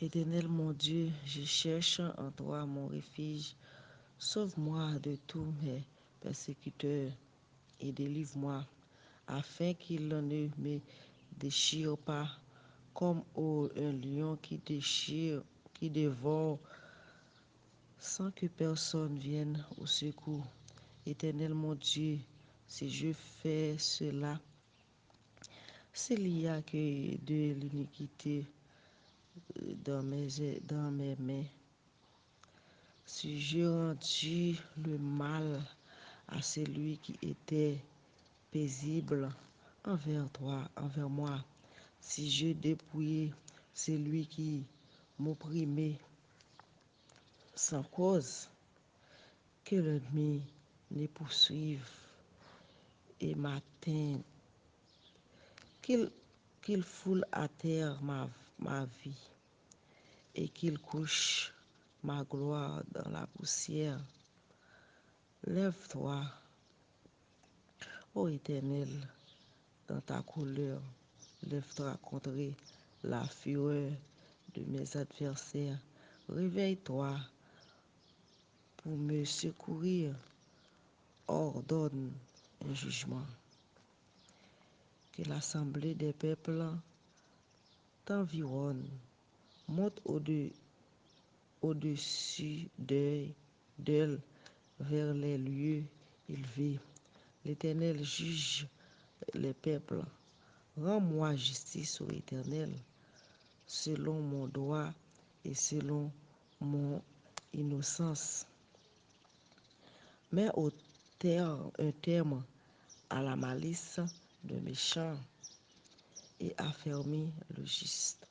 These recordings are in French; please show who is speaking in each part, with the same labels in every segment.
Speaker 1: Éternel mon Dieu, je cherche en toi mon refuge. Sauve-moi de tous mes persécuteurs et délivre-moi, afin qu'ils ne me déchirent pas, comme un lion qui dévore, sans que personne vienne au secours. Éternel mon Dieu, si je fais cela, s'il y a que de l'iniquité dans mes mains, si j'ai rendu le mal à celui qui était paisible envers toi, envers moi, si j'ai dépouillé celui qui m'opprimait sans cause, que l'ennemi ne poursuive et m'atteigne, qu'il qu'il foule à terre ma vie et qu'il couche ma gloire dans la poussière. Lève-toi, ô Éternel, dans ta colère. Lève-toi contre la fureur de mes adversaires. Réveille-toi pour me secourir. Ordonne un jugement. Que l'assemblée des peuples t'environne. Monte au-dessus d'elle vers les lieux élevés. L'Éternel juge les peuples. Rends-moi justice, ô Éternel, selon mon droit et selon mon innocence. Mets un terme à la malice de méchants et affermis le juste.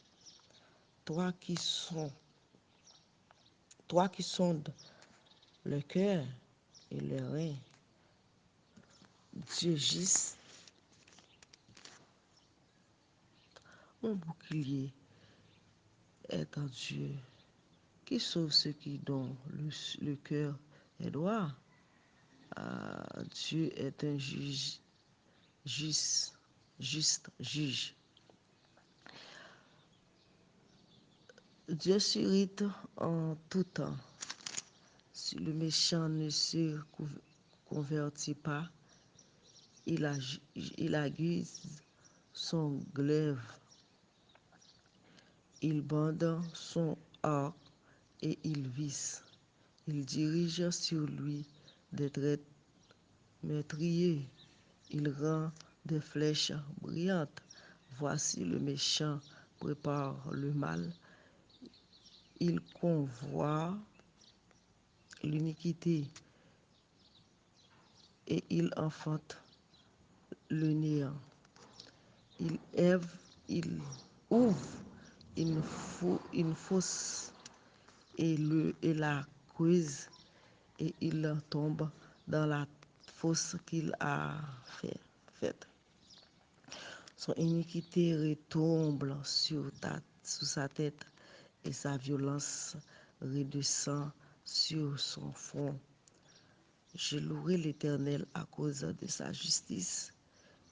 Speaker 1: Toi qui, son- Toi qui sondes le cœur et le rein, Dieu juste, mon bouclier est en Dieu, qui sauve ceux qui dont le cœur est droit. Dieu est un juge juste, juste juge. Dieu s'irrite en tout temps. Si le méchant ne se convertit pas, il aiguise son glaive, il bande son arc et il vise. Il dirige sur lui des traits meurtriers. Il rend des flèches brillantes. Voici le méchant prépare le mal. Il convoit l'iniquité et il enfante le néant. Il, ève, il ouvre une fosse et la creuse et il tombe dans la fosse qu'il a faite. Son iniquité retombe sur sa tête et sa violence redescend sur son front. Je louerai l'Éternel à cause de sa justice.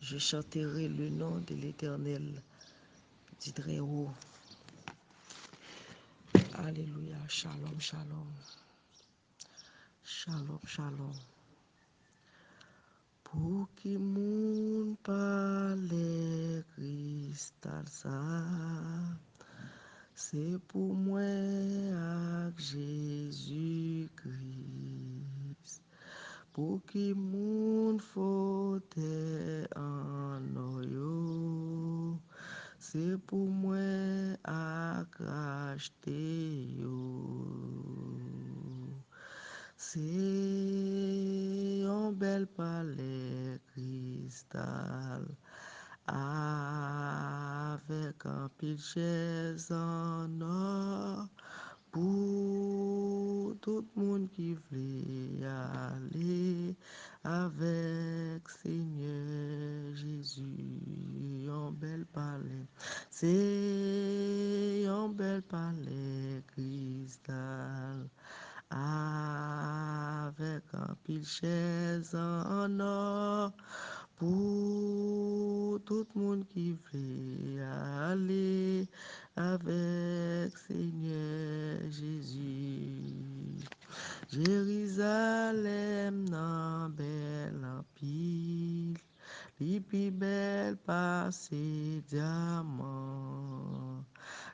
Speaker 1: Je chanterai le nom de l'Éternel du Très-Haut. Alléluia. Shalom, shalom. Shalom, shalom. Pour qui moun parle cristal ça, c'est pour moi avec Jésus-Christ. Pour qui moun faute en yo, c'est pour moi avec racheter yo. C'est un bel palais cristal avec un pile chaise en or pour tout le monde qui veut aller avec Seigneur Jésus. Un bel palais, c'est un bel palais cristal avec un pile chaise en or pour tout le monde qui veut aller avec Seigneur Jésus. Jérusalem nan bel en pile, li pi bel pase diamant.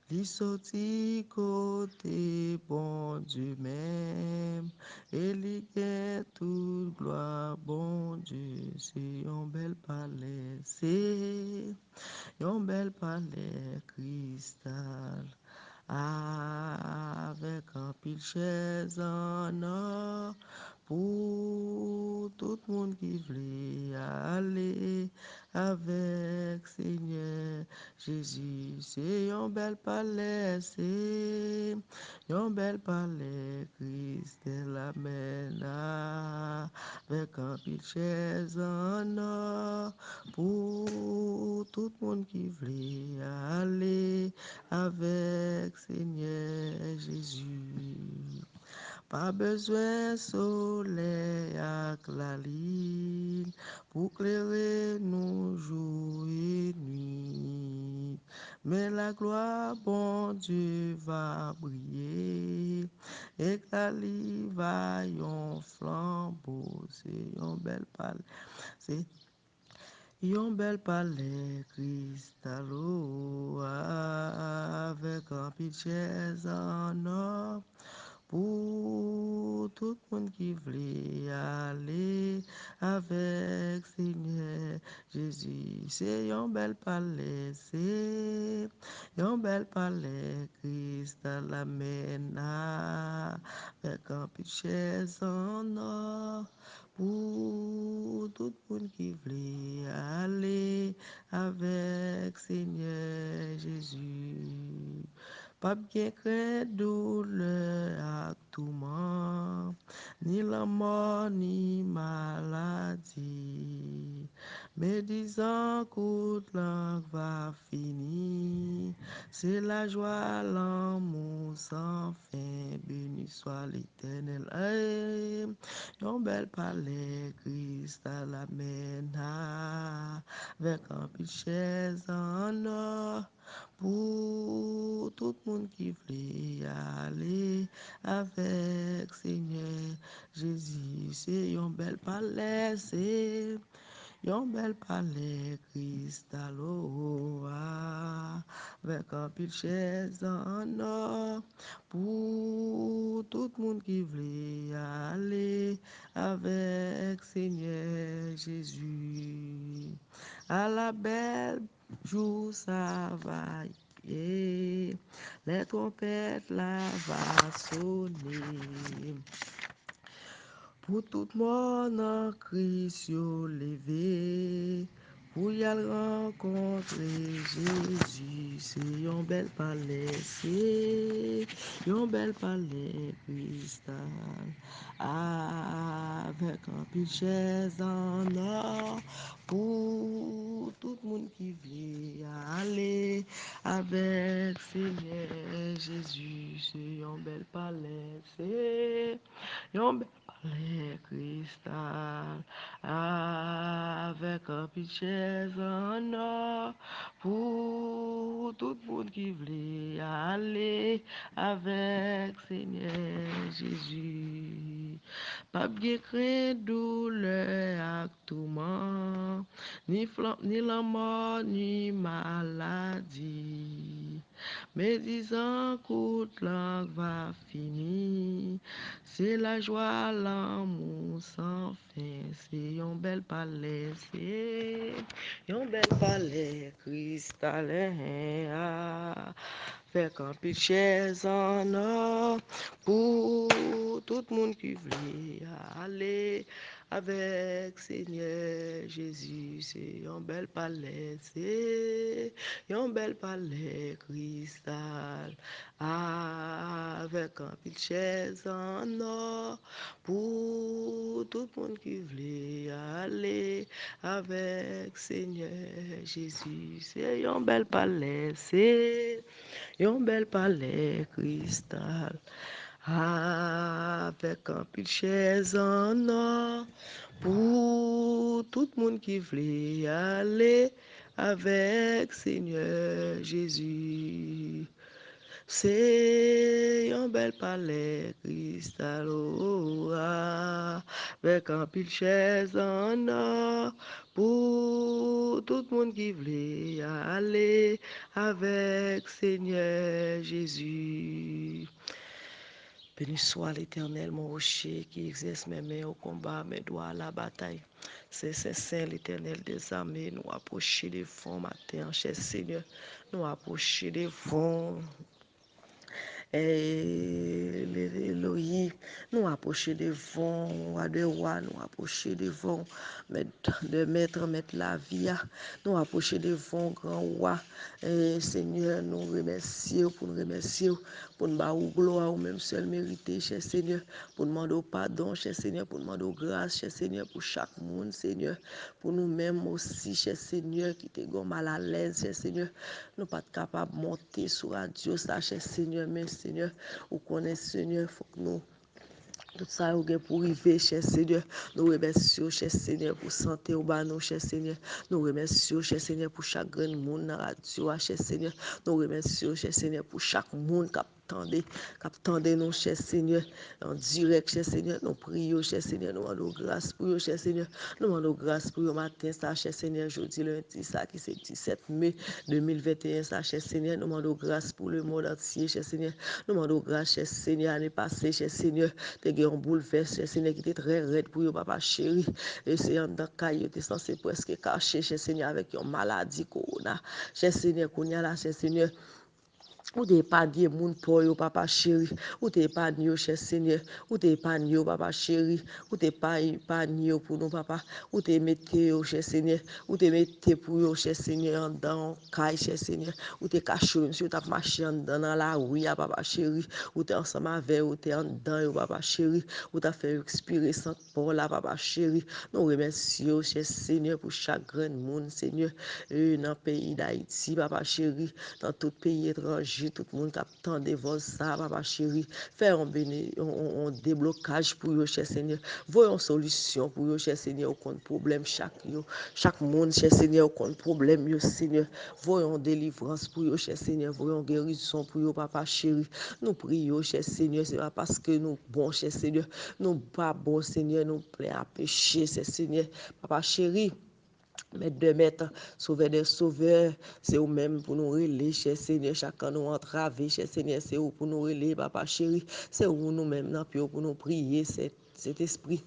Speaker 1: Li soti kote bon Dieu même, et li gen tout gloire bon Dieu. C'est un bel palais, c'est un bel palais cristal, avec un pile chaise en or, pour tout le monde qui voulait aller avec Seigneur Jésus. C'est un bel palais, c'est un bel palais, Christ la mena, avec un pile chaise en or, pour tout le monde qui voulait aller avec Seigneur Jésus. Pas besoin soleil avec la lune pour clairer nous jour et nuit. Mais la gloire, bon Dieu, va briller et que la lune va yon flambeau. C'est un bel palais. C'est un bel palais cristallo avec un pitcher en or pour tout le monde qui voulait aller avec Seigneur Jésus. C'est un bel palais, c'est un bel palais, Christ à la mena, avec un pitcher en or pour tout le monde qui voulait aller avec Seigneur Jésus. Pas bien craindre douleur à tout moment, ni la mort, ni maladie. Mais disant que langue va finir, c'est la joie, l'amour sans fin, béni soit l'éternel. Un bel palais, Christ à la mena, avec un petit chaise en or, pour tout le monde qui voulait aller avec Seigneur Jésus. C'est un bel palais, c'est un bel palais cristallo, avec un pile chaise en or, pour tout le monde qui voulait aller avec Seigneur Jésus. À la belle jour, ça va y est, les trompettes là va sonner. Pour tout le monde en Christ yo levé, pour y aller rencontrer Jésus. C'est un bel palais, c'est un bel palais cristal, avec un pile chaise en or, pour tout le monde qui veut aller avec Seigneur Jésus. C'est un bel palais, c'est un bel palais cristal, avec un pitcher en or, pour tout le monde qui voulait aller avec Seigneur Jésus. Pas bien craindre douleur à tout moment, ni la mort, ni maladie. Mais disant que langue va finir, c'est la joie, l'amour sans fin. C'est un bel palais, c'est un bel palais cristallin, avec un pitcher en or, pour tout le monde qui veut aller avec Seigneur Jésus. C'est un bel palais, c'est un bel palais cristal, avec un pitcher en or, pour tout le monde qui veut aller avec Seigneur Jésus. C'est un bel palais, c'est un bel palais cristal, avec un pile chaise en or, pour tout le monde qui veut aller avec Seigneur Jésus. C'est un bel palais cristal avec un pile chaise en or pour tout le monde qui voulait aller avec Seigneur Jésus. Béni soit l'Éternel, mon rocher, qui exerce mes mains au combat, mes doigts à la bataille. C'est Saint l'Éternel des armées. Nous approcher des fonds matin, cher Seigneur. Nous approcher des fonds. Elohim, nous approcher devant, roi de roi, nous approcher devant, mettre la vie, nous approcher devant, grand roi, Seigneur, nous remercions pour nous remercier, pour nous battre gloire, ou même seul mérité, cher Seigneur, pour nous demander pardon, cher Seigneur, pour nous demander grâce, cher Seigneur, pour chaque monde, Seigneur, pour nous-mêmes aussi, cher Seigneur, qui te mal à l'aise, cher Seigneur, nous pas capables de monter sur radio, ça, cher Seigneur, mais Seigneur, ou connaissez Seigneur, il faut que nous tout ça pour arriver, cher Seigneur. Nous remercions, cher Seigneur, pour santé au bas, nous, cher Seigneur. Nous remercions, cher Seigneur, pour chaque grand monde dans la radio, cher Seigneur. Nous remercions, cher Seigneur, pour chaque monde qui attendait nous, cher Seigneur, en direct, cher Seigneur. Nous prions, cher Seigneur, nous demandons grâce pour vous, cher Seigneur. Nous demandons grâce pour vous matin, ça, cher Seigneur, jeudi, lundi, ça, qui c'est 17 mai 2021, ça, cher Seigneur. Nous demandons grâce pour le monde entier, cher Seigneur. Nous demandons grâce, cher Seigneur, l'année passée, cher Seigneur. Un bouleverse, cher Seigneur, qui était très raide pour vous, papa chéri. Et c'est un caillou, tu es censé presque cacher, cher Seigneur, avec une maladie, corona. Cher Seigneur, qu'on y a là, cher Seigneur. Ou t'es pas dit moun pour yo papa chéri, ou t'es pas yo cher Seigneur, ou t'es pas yo papa chéri, ou t'es pas yo pour nous papa, ou t'es mette yo cher Seigneur, ou t'es mette pour yo cher Seigneur dans caille cher Seigneur, ou t'es caché monsieur t'as marché dans la rue papa chéri, ou t'es ensemble avec ou t'es en dedans yo papa chéri, ou t'as fait expirer sans pour la papa chéri. Nous remercions cher Seigneur pour chaque grand monde Seigneur, dans le pays d'Haïti papa chéri, dans tout pays étranger, tout le monde qui attend devant ça, papa chéri, faire un déblocage pour vous, cher Seigneur. Voyons une solution pour vous, cher Seigneur, aucun problème, chaque monde, cher Seigneur, aucun problème, yo, Seigneur. Voyons délivrance pour vous, cher Seigneur, voyons guérison pour vous, papa chéri. Nous prions, cher Seigneur, c'est pas parce que nous bons, cher Seigneur, nous pas bons, Seigneur, nous plaît à pécher, cher Seigneur, papa chéri. Maître de maître, sauveur des sauveurs, c'est vous même pour nous relayer, cher Seigneur, chacun nous entraver, cher Seigneur, c'est vous pour nous relayer, papa chéri, c'est vous nous-mêmes, pour nous prier, cet esprit.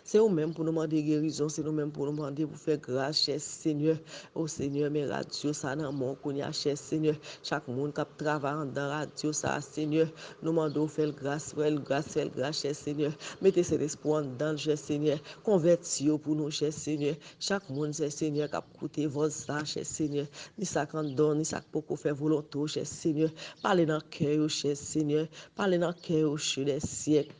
Speaker 1: C'est nous-mêmes pour nous demander guérison, c'est nous-mêmes pour nous demander pour faire grâce, cher Seigneur. Oh Seigneur, mes radios, ça dans mon qu'on y a, cher Seigneur. Chaque monde qui travaille dans la radio, ça, Seigneur. Nous demandons faire grâce, cher Seigneur. Mettez cet espoir dans, cher Seigneur. Convertis pour nous, cher Seigneur. Chaque monde, cher Seigneur, qui a coûté votre ça, cher Seigneur. Ni ça qu'on donne, ni ça pour faire volonté, cher Seigneur. Parlez dans le cœur, cher Seigneur. Parlez dans le cœur, cher des siècles.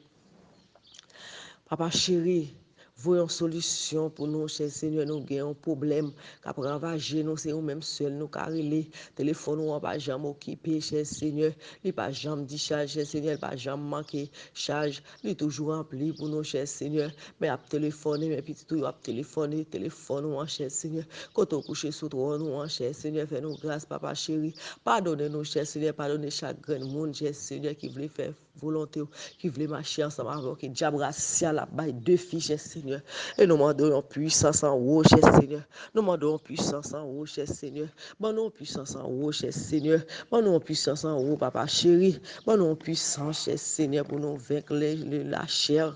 Speaker 1: Papa chéri, voyons solution pour nous, cher Seigneur, nous avons un problème qui a ravagé nous, c'est nous-mêmes seuls, nous carrelés, téléphone nous pas jamais occupé, cher Seigneur, il pas jamais dit charge, cher Seigneur, il pas jamais manqué charge, il est toujours rempli pour nous, cher Seigneur, mais à téléphoner, mais petit tout, à téléphoner, téléphone nous, cher Seigneur, quand on couche sous toi, nous, cher Seigneur, fais-nous grâce, papa chéri, pardonnez-nous, cher Seigneur, pardonnez chaque grand monde, cher Seigneur, qui voulait faire volonté, qui voulait marcher ensemble avec le diable racial, la baille deux fiches, Seigneur. Et nous demandons puissance en haut, cher Seigneur. Nous demandons puissance en haut, cher Seigneur. Bon, nous puissance en haut, cher Seigneur. Bon, nous puissance en haut, papa chéri. Bon, nous puissance, cher Seigneur, pour nous vaincre la chair.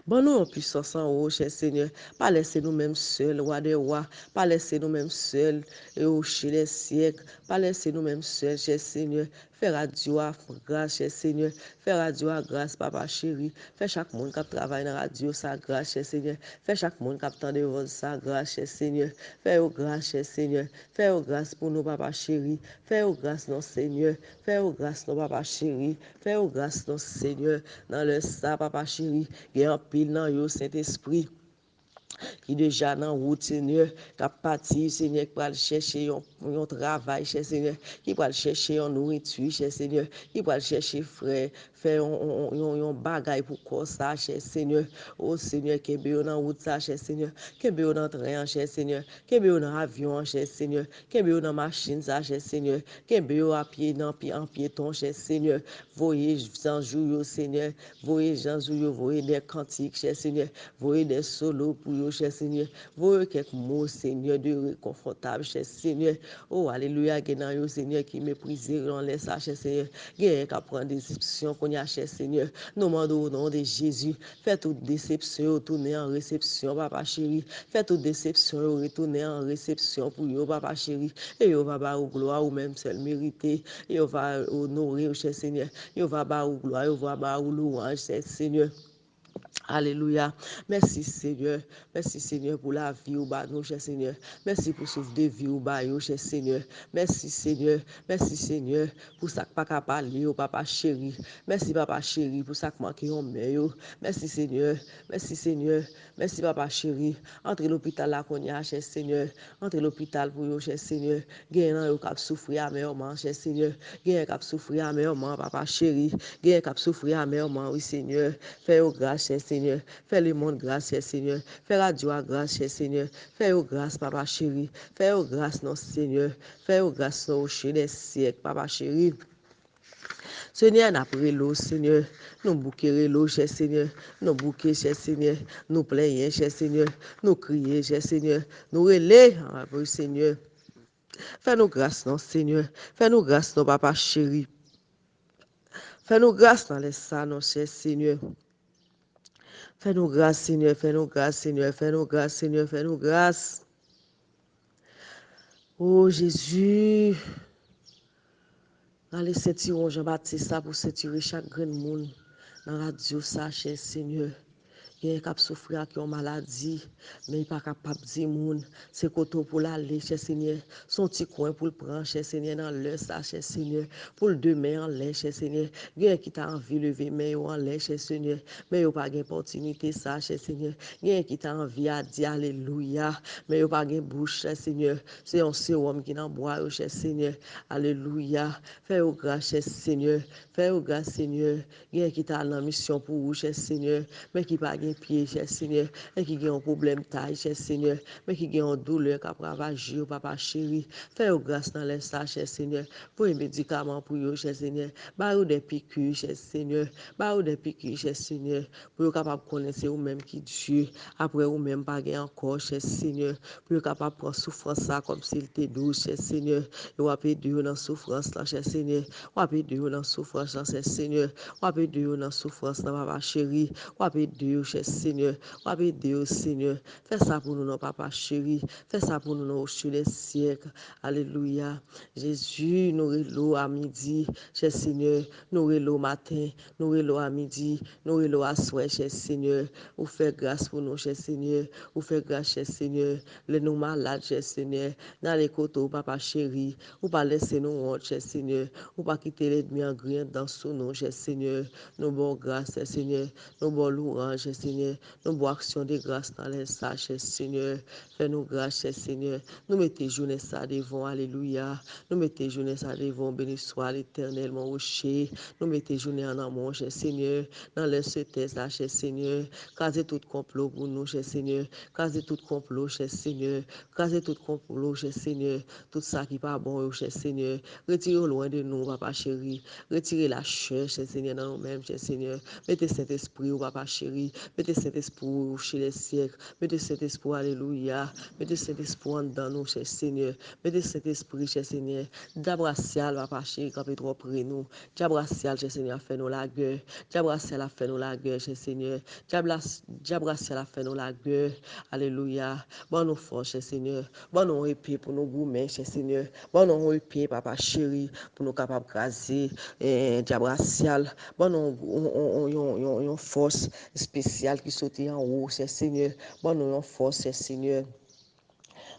Speaker 1: Bon, nous en puissance en haut, cher Seigneur. Pas laisser nous-mêmes seuls, roi des rois. Pas laisser nous-mêmes seuls, et au chez les siècles. Pas laisser nous-mêmes seuls, cher Seigneur. Faire radio à grâce, cher Seigneur. Faire radio à grâce, papa chéri. Faire chaque monde qui travaille dans la radio, sa grâce, cher Seigneur. Faire chaque monde qui attend devant sa grâce, cher Seigneur. Faire grâce, cher Seigneur. Faire grâce pour nous, papa chéri. Faire grâce, non, Seigneur. Faire grâce, non, papa chéri. Faire grâce, non, Seigneur. Dans le ça, papa chéri. Et en pile dans yo Saint-Esprit. qui déjà dans route, Seigneur, qui a parti, Seigneur, qui va chercher un travail, cher Seigneur, qui va chercher une nourriture, cher Seigneur, qui va chercher frère, faire un bagage pour quoi ça, cher Seigneur. Oh Seigneur, qui est dans route, ça, cher Seigneur, qui est dans train, cher Seigneur, qui est dans avion, cher Seigneur, qui est dans machine, ça, cher Seigneur, qui est à pied, en piéton, cher Seigneur. Voyez Jean Jouyo, Seigneur, voyez Jean Jouyo, voyez des cantiques, cher Seigneur, voyez des solos pour eux, cher Seigneur, voyez quelques mots, Seigneur, de réconfortable, cher Seigneur. Oh, alléluia, gagnant yo, Seigneur, qui méprisé dans les ça, cher Seigneur, gagnant qui prend déception qu'on y a, cher Seigneur. Nous demandons au nom de Jésus, fais toute déception, retourner en réception, papa chéri. Fais toute déception, retourner en réception pour yo, papa chéri. Et yo va ba ou gloire ou même seul mérité. Et yo va honorer, cher Seigneur. Yo va ba ou gloire, yo va ba ou louange, cher Seigneur. Alléluia. Merci Seigneur. Merci Seigneur pour la vie au bas nous, cher Seigneur. Merci pour souffle de vie au bas, cher Seigneur. Merci Seigneur. Merci Seigneur pour ça que pas qu'à parler au papa chéri. Merci papa chéri pour ça que manque en meilleur. Merci Seigneur. Merci Seigneur. Merci papa chéri. Entre l'hôpital là qu'on y a, cher Seigneur. Entre l'hôpital pour yo, cher Seigneur. Gagnant yo cap souffrir amèrement, cher Seigneur. Gagnant cap souffrir amèrement, papa chéri. Gagnant cap souffrir amèrement, oui Seigneur. Fais-yo grâce, cher Seigneur. Fais le monde grâce, cher Seigneur. Fais radio à grâce, cher Seigneur. Fais-yo grâce, papa chéri. Fais-yo grâce, non Seigneur. Fais-yo grâce, non rocher des siècles, papa chéri. Seigneur, n'a pris l'eau, Seigneur. Nous bouquer l'eau, cher Seigneur. Nous bouquer, cher Seigneur. Nous plaignons, cher Seigneur. Nous crier, cher Seigneur. Nous relais, Seigneur. Fais-nous grâce, non, Seigneur. Fais-nous grâce, non, papa chéri. Fais-nous grâce dans les salles, non, cher Seigneur. Fais-nous grâce, Seigneur. Fais-nous grâce, Seigneur. Fais-nous grâce, Seigneur. Fais-nous grâce. Oh, Jésus. Allez, sentir Jean-Baptiste ça pour sentir chaque grand monde dans la radio, ça, cher Seigneur. Il y a qui souffrir avec une maladie, mais il n'est pas capable de dire monde. C'est côté pour l'aller, cher Seigneur. Son petit coin pour le prendre, cher Seigneur, dans l'heure, ça, cher Seigneur. Pour le demain en l'air, cher Seigneur. Il y a qui t'a envie de lever, mais en l'air, cher Seigneur. Mais il n'y a pas d'opportunité, ça, cher Seigneur. Il y a qui t'a envie à dire Alléluia, mais il n'y a pas de bouche, cher Seigneur. C'est un sérum qui n'en boit, cher Seigneur. Alléluia. Fais-au grâce, cher Seigneur. Fais-au grâce, Seigneur. Il y a qui t'a en mission pour vous, cher Seigneur. Mais qui pas de pied, cher Seigneur. Et qui a un problème taille, cher Seigneur. Mais qui a une douleur qui a ravagé, papa chéri. Fais-au grâce dans les sages, cher Seigneur. Pour les médicaments pour vous, cher Seigneur. Bah, des piqûres, cher Seigneur. Bah, des piqûres, cher Seigneur. Pour vous capable de connaître vous-même qui Dieu. Après vous-même, pas encore, cher Seigneur. Pour vous capable de prendre souffrance ça comme s'il était doux, cher Seigneur. Et vous avez Dieu dans souffrance, là, cher Seigneur. Vous avez Dieu dans souffrance, là, cher Seigneur. Vous avez Dieu dans souffrance, là, papa chéri. Vous avez Dieu, cher Seigneur. Vous avez Dieu, Seigneur. Fais ça pour nous, non, papa chéri. Fais ça pour nous, non, au ciel des siècles. Alléluia. Jésus, nous relou à midi, cher Seigneur. Nous relou matin. Nous relou à midi. Nous relou à soir, cher Seigneur. Vous faites grâce pour nous, cher Seigneur. Vous faites grâce, cher Seigneur. Les nous malades, cher Seigneur. Dans les côtés, papa chéri. Ou pas laisser nous honte, cher Seigneur. Ou pas quitter l'ennemi en grien dans son nom, cher Seigneur. Nous bon grâce, cher Seigneur. Nous bon louange, cher Seigneur. Nous bon action de grâce dans les sages, cher Seigneur. Fais-nous grâce, cher Seigneur. Nous mettez journée ça devant, alléluia. Nous mettez journée ça devant, béni soit l'éternel, mon rocher. Nous mettez journée en amour, cher Seigneur. Dans les test là, cher Seigneur. Casez tout complot pour nous, cher Seigneur. Casez tout complot, cher Seigneur. Casez tout complot, cher Seigneur. Tout ça qui pas bon, cher Seigneur. Retirez loin de nous, papa chéri. Retirez la chair, cher Seigneur, dans nous-mêmes, cher Seigneur. Mettez cet esprit, papa chéri. Mettez cet esprit chez les siècles. Mettez cet esprit, alléluia. Mettez cet esprit dans nous, cher Seigneur. Mettez cet esprit, cher Seigneur. D'abracial, papa chéri, quand trop près nous. D'abracial, cher Seigneur, fait nous la gueule. D'abracial, fait nous la gueule, cher Seigneur. D'abracial, fait nous la gueule. Alléluia. Bon, nous force, cher Seigneur. Bon, nous épée pour nos gourmets, cher Seigneur. Bon, nous épée, papa chéri, pour nous capables de graser. D'abracial. Bon, nous une force spéciale qui saute en haut, cher Seigneur. Bon, nous une force, cher Seigneur.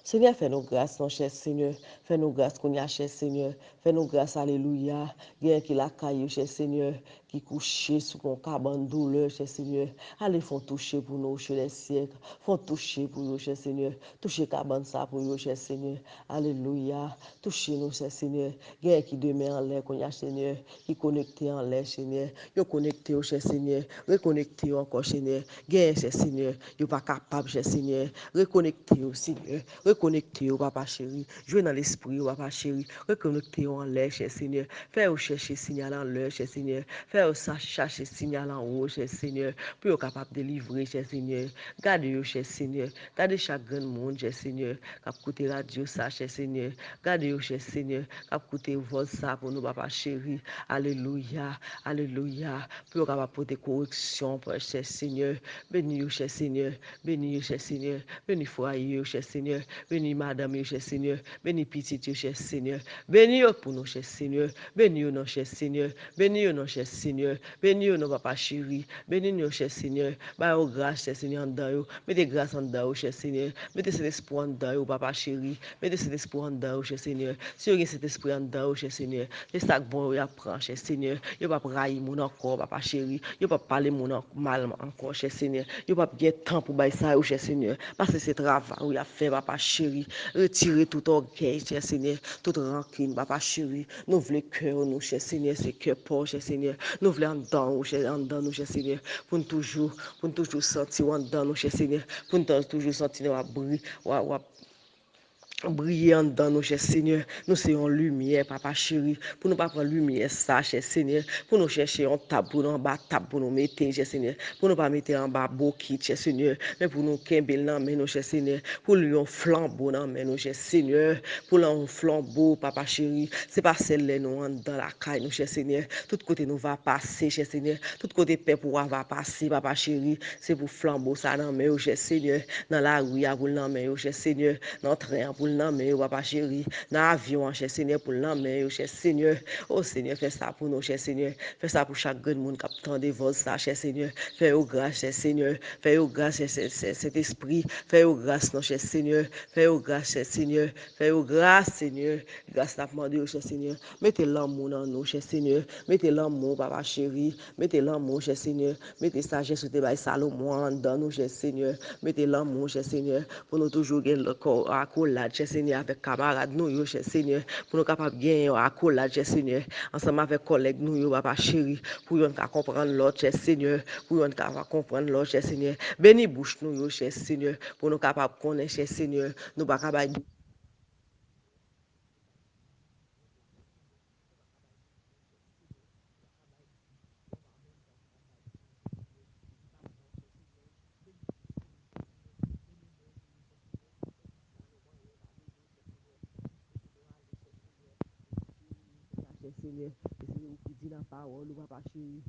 Speaker 1: Seigneur, fais-nous grâce, non, cher Seigneur. Fais-nous grâce qu'on y a, cher Seigneur. Fais-nous grâce, alléluia. Gain qui la caillou, cher Seigneur, qui couché sous ton cabane douleur, cher Seigneur. Allez, font toucher pour nous, chez les siècles. Font toucher pour nous, cher Seigneur. Toucher cabane ça pour nous, cher Seigneur. Alléluia. Touchez nous, cher Seigneur. Gain qui demeure en l'air, qu'on y a, Seigneur. Qui connecté en l'air, Seigneur. Yo connecté au cher Seigneur. Reconnecté encore, Seigneur. Gain, cher Seigneur. Yo pas capable, cher Seigneur. Reconnecté au Seigneur. Reconnecté au Papa chéri. Jouez dans l'esprit, au Papa chéri. Reconnecté en l'air, cher Seigneur. Fais au chercher signal en l'air, cher Seigneur. Fais au chercher signal en haut, cher Seigneur. Pour être capable de délivrer, cher Seigneur. Gardez-vous, cher Seigneur. Gardez chaque grand monde, cher Seigneur. Cap côté radio, ça, cher Seigneur. Gardez-vous, cher Seigneur. Cap côté voix ça pour nous, Papa chéri. Alléluia. Alléluia. Pour être capable de correction, cher Seigneur. Bénis-vous, cher Seigneur. Bénis-vous, cher Seigneur. Bénis foyer, cher Seigneur. Bénis madame, cher Seigneur. Bénis petit, cher Seigneur. Bénis pour nous, cher Seigneur. Bénis nous, cher Seigneur. Bénis nous, cher Seigneur. Bénis nous, papa chéri. Bénis nous, cher Seigneur. Bah, oh, grâce, cher Seigneur, en dedans. Mettez grâce en dedans, cher Seigneur. Mettez cet esprit en dedans, papa chéri. Mettez cet esprit en dedans, cher Seigneur. Si vous avez cet esprit en dedans, cher Seigneur, c'est ça que bon, vous apprend, cher Seigneur. Vous ne pouvez pas railler mon encore, papa chéri. Vous ne pouvez pas parler mon mal encore, cher Seigneur. Vous ne pouvez pas gagner temps pour bailler ça, cher Seigneur. Parce que c'est travail, vous avez fait, papa chéri. Retirez tout orgueil, cher Seigneur. Toute rancune, papa chéri. Nous voulons cœur, nous, cher Seigneur. C'est cœur pauvre, cher Seigneur. Nous voulons en dedans, nous, cher Seigneur. Pour nous toujours sentir en dedans, nous, cher Seigneur. Pour nous toujours sentir briller en dedans, nous, cher Seigneur. Nous sommes lumière, papa chéri. Pour nous pas prendre lumière, ça, cher Seigneur. Pour nous chercher un table, pour nous en bas, table, pour nous mettre, cher Seigneur. Pour nous pas mettre en bas, bokit, cher Seigneur. Mais pour nous, kembel, non, mais nous, cher Seigneur. Pour lui, un flambeau, non, mais nous, cher Seigneur. Pour lui, un flambeau, papa chéri. C'est pas celle-là, nous, dans la caille, nous, cher Seigneur. Tout côté, nous va passer, cher Seigneur. Tout côté, paix, pour va passer, papa chéri. C'est pour flambeau, ça, non, mais, cher Seigneur. Dans la rue, pour non, mais, cher Seigneur. Dans le train, pour non, mais, papa chéri, dans l'avion, cher Seigneur, pour l'emmener, cher Seigneur. Oh Seigneur, fais ça pour nous, cher Seigneur. Fais ça pour chaque grand monde qui attend de vos ça, cher Seigneur. Fais-au grâce, cher Seigneur. Fais-au grâce, cet esprit. Fais-au grâce, non, cher Seigneur. Fais-au grâce, cher Seigneur. Fais-au grâce, Seigneur. Grâce à demander, cher Seigneur. Mettez l'amour dans nous, cher Seigneur. Mettez l'amour, papa chéri. Mettez l'amour, cher Seigneur. Mettez sagesse, mettez bail Salomon dans nous, cher Seigneur. Mettez l'amour, cher Seigneur. Pour nous toujours gagner le corps à accolade, cher Seigneur, avec camarades nous, cher Seigneur. Pour nous capables de gagner à accolade, cher Seigneur. Ensemble avec collègues nous, papa chéri. Pour nous comprendre l'autre, cher Seigneur. Pour nous comprendre l'autre, cher Seigneur. Bénis bouche nous, cher Seigneur. Pour nous capables de connaître, cher Seigneur. Nous pas capables Seigneur, c'est vous qui dit la parole, ou papa chéri,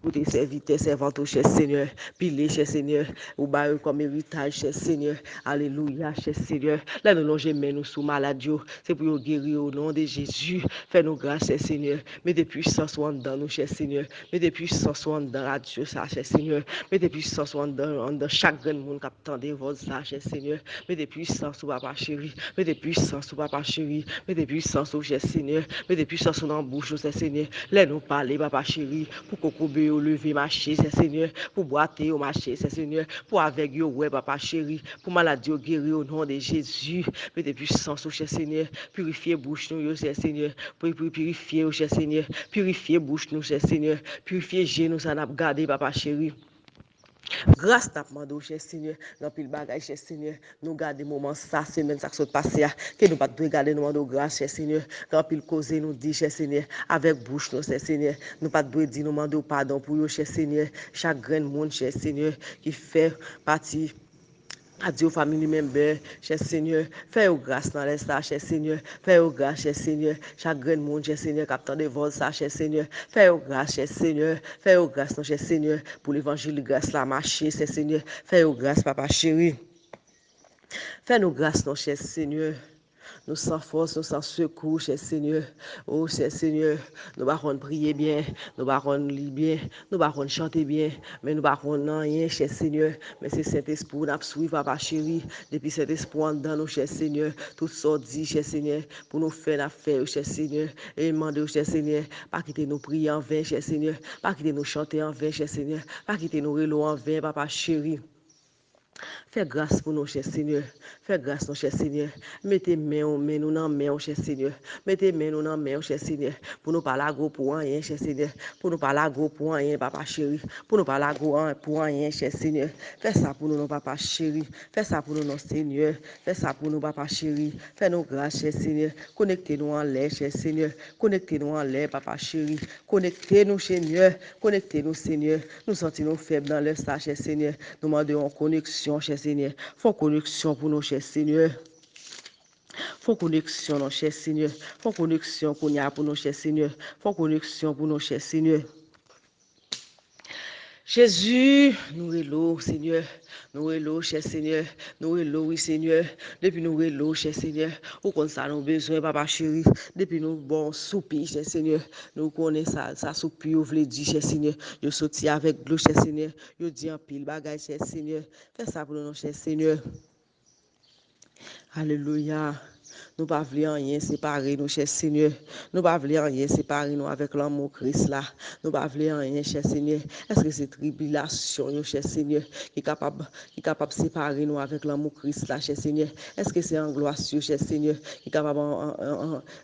Speaker 1: pour tes serviteurs, servantes, cher Seigneur, pile, cher Seigneur, ou bail comme héritage, cher Seigneur, alléluia, cher Seigneur, là nous longer, mais nous sous maladie, c'est pour nous guérir au nom de Jésus, fais-nous grâce, cher Seigneur, mets des puissances dans nous, cher Seigneur, mets des puissances dans la Dieu, ça, cher Seigneur, mets des puissances dans chaque grand monde qui attend des voix, ça, cher Seigneur, mets des puissances, ou papa chéri, mets des puissances, ou papa chéri, mets des puissances, ou cher Seigneur, mets des puissances dans la bouche, Seigneur, laisse-nous parler, papa chéri, pour cocober au lever, marcher, Seigneur, pour boiter au marché, Seigneur, pour avec yo, ouais, papa chéri, pour maladie au guérir au nom de Jésus, mets des puissances, au cher Seigneur, purifier bouche nous, cher Seigneur, pour purifier, au cher Seigneur, purifier bouche nous, cher Seigneur, purifier genoux, ça n'a pas gardé, papa chéri. Grâce à demandé, cher Seigneur, dans pile bagage, cher Seigneur, nous gardons moment ça, semaine ça qui se passe, que nous pas de garder nous demander grâce, cher Seigneur, dans pile cause nous dit, cher Seigneur, avec bouche, nous, cher Seigneur, nous pas de dire nous demander pardon pour vous, cher Seigneur, chaque grand monde, cher Seigneur, qui fait partie. Adieu famille member, cher Seigneur, fais-vous grâce dans les ça, cher Seigneur, fais-vous grâce, cher Seigneur, chaque grand monde, cher Seigneur, captant de vol ça, cher Seigneur, fais-vous grâce, cher Seigneur, fais-vous grâce, non, cher Seigneur, pour l'évangile, grâce la marcher, cher Seigneur, fais-vous grâce, papa chéri, fais-nous grâce, non, cher Seigneur. Nous sans force, nous sans secours, cher Seigneur. Oh, cher Seigneur, nous ne prier bien, nous ne lire bien, nous ne chanter bien, mais nous ne rien, cher Seigneur. Mais c'est cet esprit nous suivre, papa chéri. Depuis cet esprit dans nous, cher Seigneur, tout ça dit, cher Seigneur, pour nous faire l'affaire, cher Seigneur. Et demander, cher Seigneur, pas quitter nous prier en vain, cher Seigneur. Pas quitter nous chanter en vain, cher Seigneur. Pas quitter nous relouer en vain, papa chéri. Fais grâce pour nous, cher Seigneur. Fais grâce, mon cher Seigneur. Mettez main nous dans main, cher Seigneur. Mettez main nous dans main, cher Seigneur. Pour nous parler gros pour rien, cher Seigneur. Pour nous parler gros pour rien, papa chéri. Pour nous parler gros pour rien, cher Seigneur. Fais ça pour nous, papa chéri. Fais ça pour nous, non, Seigneur. Fais ça pour nous, papa chéri. Fais-nous grâce, cher Seigneur. Connectez-nous en l'air, cher Seigneur. Connectez-nous en l'air, papa chéri. Connectez-nous, Seigneur. Connectez-nous, Seigneur. Nous sentons faibles dans le ça, cher Seigneur. Nous demandons connexion, cher Seigneur. Faut connexion pour nous, cher Seigneur. Faut connexion, non, cher Seigneur. Faut connexion qu'on y a pour nous, cher Seigneur. Faut connexion pour nous, cher Seigneur. Jésus, nous hello, Seigneur. Nous hello, cher Seigneur. Nous hello, oui, Seigneur. Depuis nous hello, cher Seigneur. Ou qu'on ça nous besoin, papa chéri. Depuis nous bon soupir, cher Seigneur. Nous connaissons ça soupir, vous voulez dire, cher Seigneur. Je sorti avec l'eau, cher Seigneur. Je dis en pile bagaille, cher Seigneur. Fais ça pour nous, cher Seigneur. Alléluia. Nous ne voulons pas rien séparer nous, cher Seigneur. Nous ne voulons pas rien séparer nous avec l'amour Christ là. Nous ne voulons rien, cher Seigneur. Est-ce que c'est tribulation, cher Seigneur, qui est capable de séparer nous avec l'amour Christ là, cher Seigneur? Est-ce que c'est angoisse, cher Seigneur, qui est capable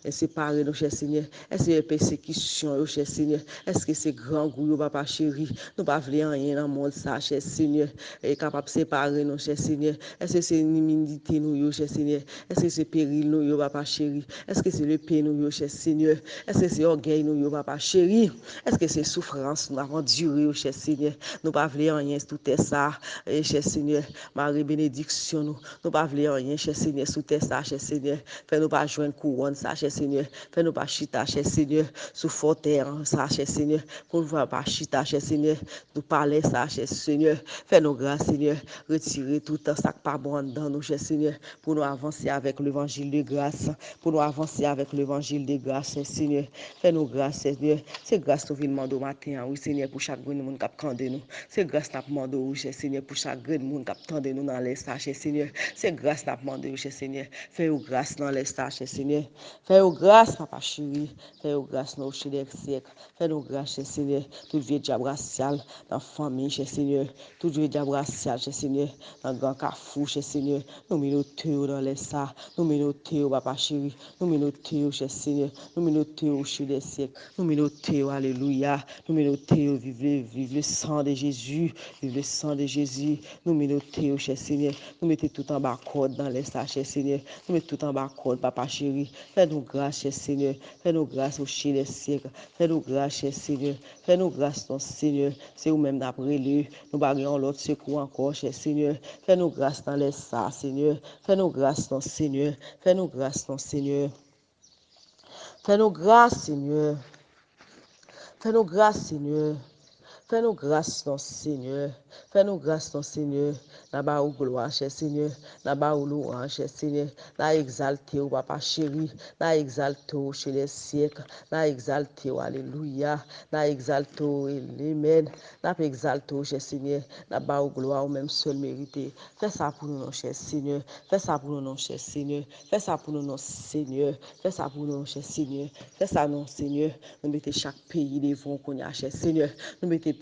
Speaker 1: de séparer nous, cher Seigneur? Est-ce que c'est persécution, cher Seigneur? Est-ce que c'est grand goût, papa chéri? Nous ne voulons rien dans le monde ça, cher Seigneur, est capable de séparer nous, cher Seigneur. Est-ce que c'est inimité nous, cher Seigneur? Est-ce que c'est péril nous, papa chéri? Est-ce que c'est le pain nous, cher Seigneur? Est-ce que c'est orgueil nous, papa chéri? Est-ce que c'est souffrance nous avons duré, cher Seigneur? Nous ne voulons rien, tout est ça, cher Seigneur. Marie bénédiction nous. Nous ne voulons rien, cher Seigneur, sous terre ça, cher Seigneur. Fais-nous pas joindre couronne ça, cher Seigneur. Fais-nous pas chita, cher Seigneur, sous fort terre ça, cher Seigneur. Pour nous pas chita, cher Seigneur. Nous parler ça, cher Seigneur. Fais-nous grâce, Seigneur. Retirer tout ça qui pas bon dans nous, cher Seigneur, pour nous avancer avec l'évangile de grâce. Pour nous avancer avec l'évangile de grâce, Seigneur. Fais-nous grâce, Seigneur. C'est grâce que nous demandons au matin, oui, Seigneur, pour chaque monde qui attend nous. C'est grâce que nous demandons, cher Seigneur, pour chaque monde qui attend nous dans l'espace, cher Seigneur. C'est grâce que nous demandons, cher Seigneur. Fais-nous grâce dans l'espace, cher Seigneur. Fais-nous grâce, papa chéri. Fais-nous grâce dans le siècle. Fais-nous grâce, cher Seigneur. Tout vieux diable racial dans la famille, cher Seigneur. Tout vieux diable racial, cher Seigneur. Dans le grand carrefour, cher Seigneur. Nous mettons dans l'espace. Nous mettons, papa chéri. Nous mettons, cher Seigneur. Nous mettons au chute des siècles. Nous mettons, alléluia. Nous mettons, vive le sang de Jésus. Vive le sang de Jésus. Nous mettons, cher Seigneur. Nous mettons tout en bas code dans l'espace, cher Seigneur. Nous mettons tout en bas code, papa chéri. Fais-nous grâce, cher Seigneur. Fais-nous grâce au chute des siècles. Fais-nous grâce, cher Seigneur. Fais-nous grâce, ton Seigneur. C'est vous-même d'après lui. Nous baguons l'autre secours encore, cher Seigneur. Fais-nous grâce dans l'espace, Seigneur. Fais-nous grâce, ton Seigneur. Fais-nous grâce, ton Seigneur. Fais-nous grâce, Seigneur. Fais-nous grâce, Seigneur. Fais-nous grâce, ton Seigneur. Fais-nous grâce, ton Seigneur. N'a-bas ou gloire, cher Seigneur. N'a-bas ou louange, cher Seigneur. N'a exalté, ou papa chéri. N'a exalté, chez les siècles. N'a exalté, alléluia. N'a exalté, amen. N'a exalté, cher Seigneur. N'a-bas ou gloire, ou même seul mérité. Fais ça pour nous, cher Seigneur. Fais ça pour nous, cher Seigneur. Fais ça pour nous, Seigneur. Fais ça pour nous, cher Seigneur. Fais ça, non, Seigneur. Nous mettons chaque pays devant qu'on y a, cher Seigneur. Nous mettons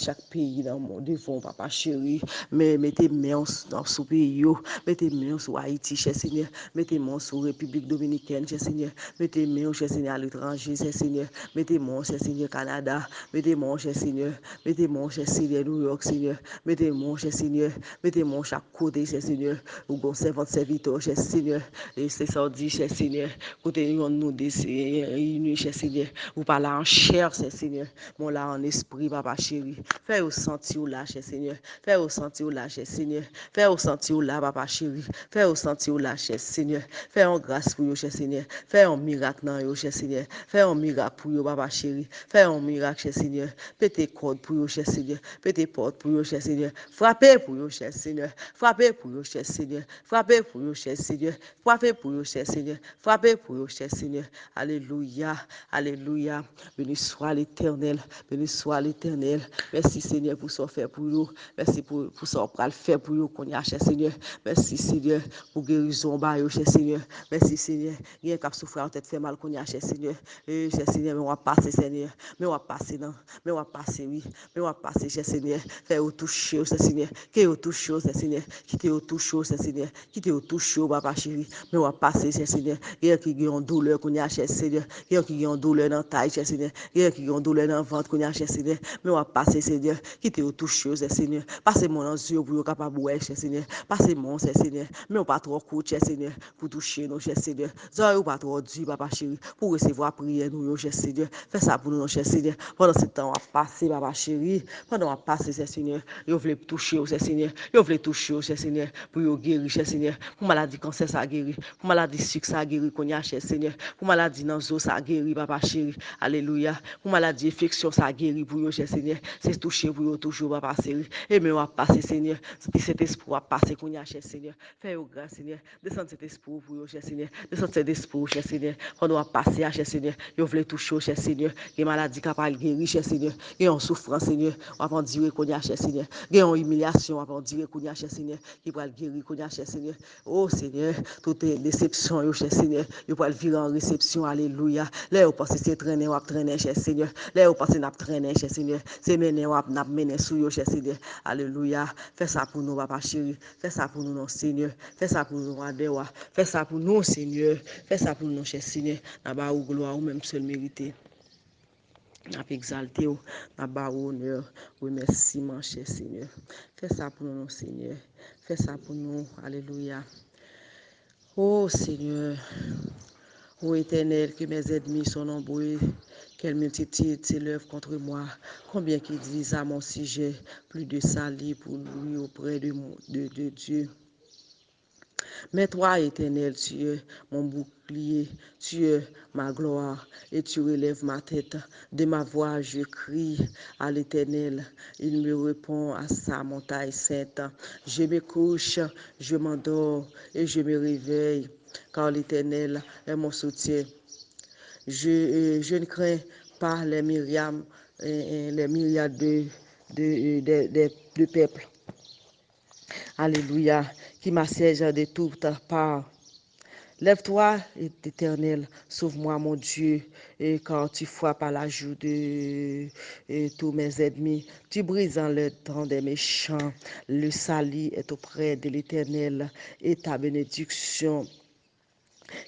Speaker 1: chaque pays dans le monde devant, papa chéri. Mais mettez main dans ce pays, mettez main sur Haïti, cher Seigneur. Mettez main sur République Dominicaine, cher Seigneur. Mettez main, cher Seigneur, à l'étranger, cher Seigneur. Mettez main, cher Seigneur, Canada. Mettez main, cher Seigneur. Mettez main, cher Seigneur, New York, Seigneur. Mettez main, cher Seigneur. Mettez main chaque côté, cher Seigneur. Ou bon servant serviteur, cher Seigneur. Et c'est ça dit, cher Seigneur. Côté nous réunis, cher Seigneur. Vous parlez en chair, cher Seigneur. Mon là en esprit, papa chéri. Fais au sentir là, cher Seigneur. Seigneur. Fais ressentir là, cher Seigneur. Fais ressentir là, papa chéri. Fais ressentir là, cher Seigneur. Fais en grâce pour vous, cher Seigneur. Fais un miracle dans vous, cher Seigneur. Fais un miracle pour vous, papa chéri. Fais un miracle, cher Seigneur. Pétez corde pour vous, cher Seigneur. Pétez porte pour vous, cher Seigneur. Frappez pour vous, cher Seigneur. Frappez pour vous, cher Seigneur. Frappez pour vous, cher Seigneur. Frappez pour vous, cher Seigneur. Frappez pour vous, cher Seigneur. Alléluia. Alléluia. Béni soit l'Éternel. Béni soit l'Éternel. Merci, Seigneur, pour ce fait pour nous. Merci pour ce qu'on le faire pour nous, qu'on y a, cher Seigneur. Merci, Seigneur, pour guérison, cher Seigneur. Merci, Seigneur. Rien qu'à souffrir, tête fait mal, qu'on y a, cher Seigneur. Cher Seigneur, mais on va passer, Seigneur. Mais on va passer, non. Mais on va passer, oui. Mais on va passer, cher Seigneur. Fais-au toucher, cher Seigneur. Qu'il touche, cher Seigneur. Quittez-au touche, cher Seigneur. Quittez-au touche, papa chéri. Mais on va passer, cher Seigneur. Rien qui a une douleur, qu'on y a, cher Seigneur. Rien qui a une douleur dans la taille, cher Seigneur. Rien qui a une douleur dans le ventre, qu'on y a, cher Seigneur. Mais on va passer, Seigneur. Quittez-au touche, cher Seigneur. Passez mon dans yeux pour capable de voir, cher Seigneur. Passez mon, cher Seigneur. Mais on pas trop court, cher Seigneur, pour toucher nos, cher Seigneur. Ça, on pas trop dur, papa chéri, pour recevoir prière, nous, cher Seigneur. Fais ça pour nous, cher Seigneur. Pendant ce temps, on va passer, papa chéri. Pendant on va passer, cher Seigneur. Vous voulez toucher, cher Seigneur. Vous voulez toucher, cher Seigneur, pour vous guérir, cher Seigneur. Pour maladie cancer, ça guérit. Pour maladie sucre, ça guérit, qu'on y a, cher Seigneur. Pour maladie dans os, ça guérit, papa chéri. Alléluia. Pour maladie infection, ça guérit pour vous, cher Seigneur. C'est toucher pour vous, toujours, papa chéri. Et mais on va passer, Seigneur. Cet esprit va passer, qu'on y a, cher Seigneur. Fais-vous grâce, Seigneur. Descends cet esprit pour vous, cher Seigneur. Descends cet esprit, cher Seigneur. Quand on va passer, cher Seigneur. Vous voulez toucher, cher Seigneur. Les maladies capables de guérir, cher Seigneur. Et en souffrance, Seigneur. On va dire qu'on y a, cher Seigneur. Et en humiliation, on va dire qu'on y a, cher Seigneur. Qui va guérir, qu'on y a, cher Seigneur. Oh, Seigneur. Toute déception, cher Seigneur. Vous pouvez le vivre en réception. Alléluia. Là, vous pensez c'est traîner, on va traîner, cher Seigneur. Là, vous pensez n'a traîner, cher Seigneur. C'est mener, on va mener sous vous, cher Seigneur. Alléluia. Fais ça pour nous, papa chéri. Fais ça pour nous, non, Seigneur. Fais ça pour nous, Adewa. Fais ça pour nous, Seigneur. Fais ça pour nous, cher Seigneur. N'a pas ou gloire ou même seul mérité. N'a pas exalté ou n'a pas honneur. Oui, merci, mon cher Seigneur. Fais ça pour nous, Seigneur. Fais ça pour nous. Alléluia. Oh, Seigneur. Ô Éternel, que mes ennemis sont nombreux, quelle multitude s'élève contre moi, combien qu'ils disent à mon sujet, plus de salut pour lui auprès de Dieu. Mais toi, Éternel, tu es mon bouclier, tu es ma gloire, et tu relèves ma tête. De ma voix, je crie à l'Éternel. Il me répond à sa montagne sainte. Je me couche, je m'endors et je me réveille, car l'Éternel est mon soutien. Je ne crains pas les myriades, de peuples. Alléluia, qui m'assiègent de toutes parts. Lève-toi, Éternel, sauve-moi, mon Dieu, et quand tu frappes à la joue de tous mes ennemis, tu brises en le temps des méchants. Le salut est auprès de l'Éternel, et ta bénédiction.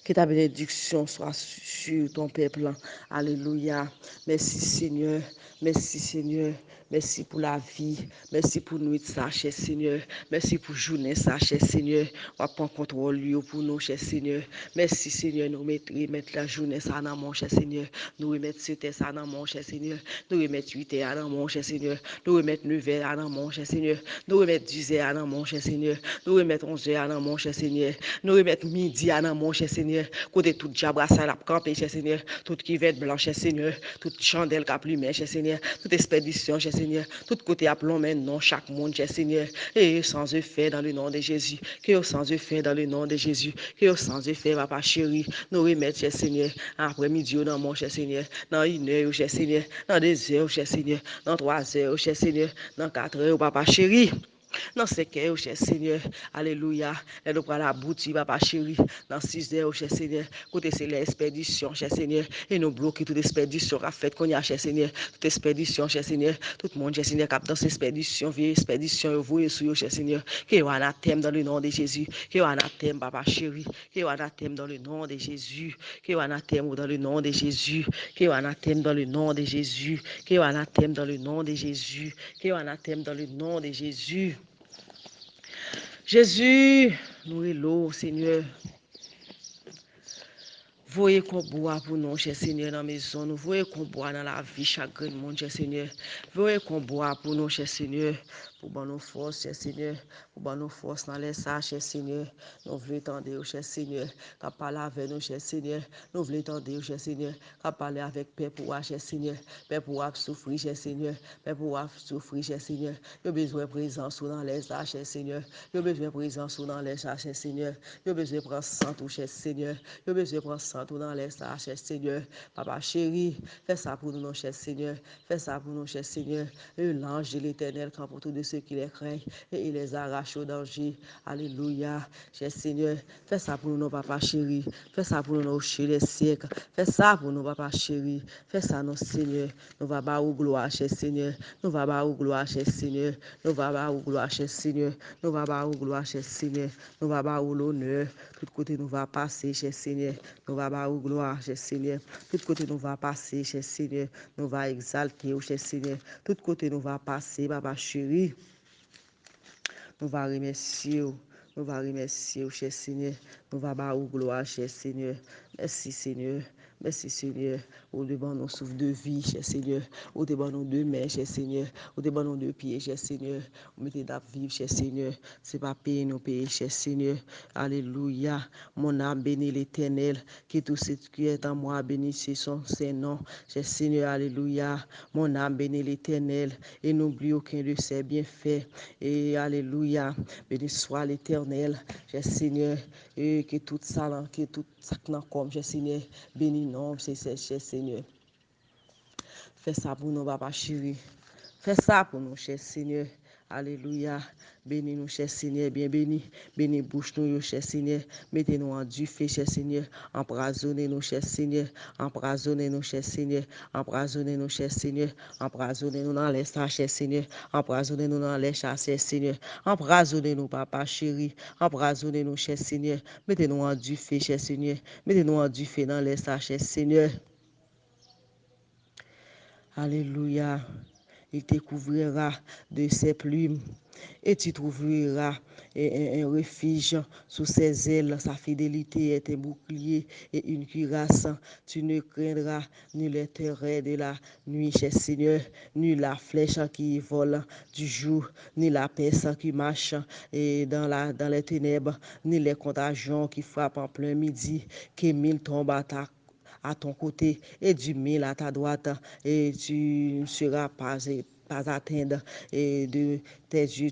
Speaker 1: Que ta bénédiction soit sur ton peuple. Alléluia. Merci Seigneur. Merci Seigneur. Merci pour la vie. Merci pour nuit ça, cher Seigneur. Merci pour journée ça, cher Seigneur. On va prendre contrôle pour nous, cher Seigneur. Merci Seigneur. Nous remettre la journée ça dans mon cher Seigneur. Nous remettre 7 heures ça dans mon cher Seigneur. Nous remettre 8 heures dans mon cher Seigneur. Nous remettre 9 heures dans mon cher Seigneur. Nous remettre 10 heures dans mon cher Seigneur. Nous remettre 11 heures dans mon cher Seigneur. Nous remettre midi dans mon cher Seigneur. Côté tout diable ça l'a campé, cher Seigneur. Tout qui va être blanc, cher Seigneur. Toute chandelle qui a plumé, cher Seigneur. Toute expédition, cher Seigneur. Tout côté à plomb maintenant, chaque monde, cher Seigneur. Et sans effet dans le nom de Jésus. Que sans effet dans le nom de Jésus. Que sans effet, papa chéri. Nous remettre, cher Seigneur. Après-midi, dans mon cher Seigneur. Dans 1 heure, cher Seigneur. Dans 2 heures, cher Seigneur. Dans 3 heures, cher Seigneur. Dans 4 heures, papa chéri. Dans 5 heures, cher Seigneur, alléluia, et nous prenons la boutique, papa chéri, dans 6 heures, cher Seigneur, côté c'est l'expédition, cher Seigneur, et nous bloquons toute expédition qu'a fait qu'on y a, cher Seigneur, toute expédition, cher Seigneur, tout le monde, cher Seigneur, qui a dans cette expédition, vieille expédition, vous et sur cher Seigneur, qui est anathème dans le nom de Jésus, qui est anathème, papa chéri, qui est anathème dans le nom de Jésus, qui est anathème dans le nom de Jésus, qui est anathème dans le nom de Jésus, qui est anathème dans le nom de Jésus, qui est anathème dans le nom de Jésus. Jésus, nous est Seigneur. Voyez qu'on boit pour nous, cher Seigneur, dans la maison. Nous voyez qu'on boit dans la vie chaque monde, cher Seigneur. Voyez qu'on boit pour nous, cher Seigneur. pour bon nos forces, cher Seigneur, pour bon nos forces dans les sages, cher Seigneur. Nous voulons tendre, cher Seigneur, qu'à parler avec nous, cher Seigneur. Nous voulons tendre, cher Seigneur, qu'à parler avec Père pour cher Seigneur. Père pour souffrir, cher Seigneur. Père pour souffrir, cher Seigneur. Nous avons besoin de présence dans les sages, cher Seigneur. Nous avons besoin de présence dans les sages, cher Seigneur. Nous avons besoin de prendre sang, cher Seigneur. Nous avons besoin de prendre sang dans les sages, cher Seigneur. Papa chéri, fais ça pour nous, cher Seigneur. Fais ça pour nous, cher Seigneur. Et l'ange de l'Éternel campe pour tous ceux qui les craignent et il les arrache au danger. Alléluia. Cher Seigneur, fais ça pour nous, papa chéri. Fais ça pour nous, chez les siècles. Fais ça pour nous, papa chéri. Fais ça, non, Seigneur. Nous va bas au gloire, cher Seigneur. Nous va bas au gloire, cher Seigneur. Nous va bas au gloire, cher Seigneur. Nous va bas au gloire, cher Seigneur. Nous va bas au l'honneur. Tout côté nous va passer, cher Seigneur. Nous va bas au gloire, cher Seigneur. Tout côté nous va passer, cher Seigneur. Nous va exalter, cher Seigneur. Tout côté nous va passer, papa chéri. Nous va remercier, nous va remercier, cher Seigneur. Nous va bas au gloire, cher Seigneur. Merci, Seigneur. Merci, Seigneur. Au devant nos souffles de vie, cher Seigneur. Au devant nos deux mains, cher Seigneur. Au devant nos deux pieds, cher Seigneur. Vous mettez d'à vivre, cher Seigneur. C'est pas payer nos pays, cher Seigneur. Alléluia. Mon âme bénit l'Éternel. Que tout ce qui est en moi bénisse son Saint-Nom. Cher Seigneur, alléluia. Mon âme bénit l'Éternel. Et n'oublie aucun de ses bienfaits. Et alléluia. Béni soit l'Éternel. Cher Seigneur. Et que tout ça, que tout ça comme, cher Seigneur. Béni non, c'est cher Seigneur. Fais ça pour nous, papa chéri. Fais ça pour nous, cher Seigneur. Alléluia. Bénis nous, cher Seigneur, bien béni. Bénis bouche nous, cher Seigneur. Mettez-nous en du feu, cher Seigneur. Empoisonnez-nous, cher Seigneur. Empoisonnez-nous, cher Seigneur. Empoisonnez-nous, cher Seigneur. Empoisonnez-nous dans les sages, cher Seigneur. Empoisonnez-nous dans les chasses, cher Seigneur. Empoisonnez-nous, papa chéri. Empoisonnez-nous, cher Seigneur. Mettez-nous en du feu, cher Seigneur. Mettez-nous en du feu dans les sages, cher Seigneur. Alléluia. Il te couvrira de ses plumes et tu trouveras un refuge sous ses ailes. Sa fidélité est un bouclier et une cuirasse. Tu ne craindras ni les terreurs de la nuit, cher Seigneur, ni la flèche qui vole du jour, ni la peste qui marche et dans les ténèbres, ni les contagions qui frappent en plein midi, que mille tombent à ton côté et 10 000 à ta droite, et tu ne seras pas atteindre, et de tes yeux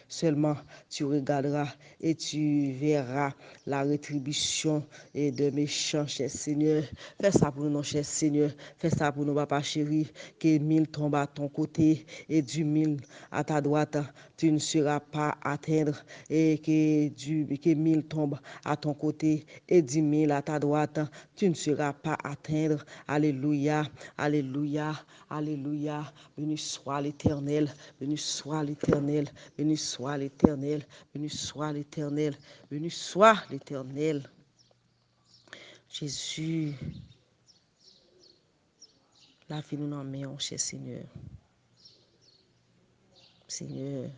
Speaker 1: seulement tu regarderas et tu verras la rétribution et de méchants, cher Seigneur. Fais ça pour nous, cher Seigneur. Fais ça pour nous, papa chéri. Que 1000 tombent à ton côté et 10 000 à ta droite. Tu ne seras pas atteindre, et que 1000 tombent à ton côté et 10 000 à ta droite. Tu ne seras pas atteindre. Alléluia. Alléluia. Alléluia. Béni soit l'Éternel. Béni soit l'Éternel. Béni soit l'Éternel. Béni soit l'Éternel. Béni soit l'Éternel. Jésus, la vie nous en met, cher Seigneur. Seigneur,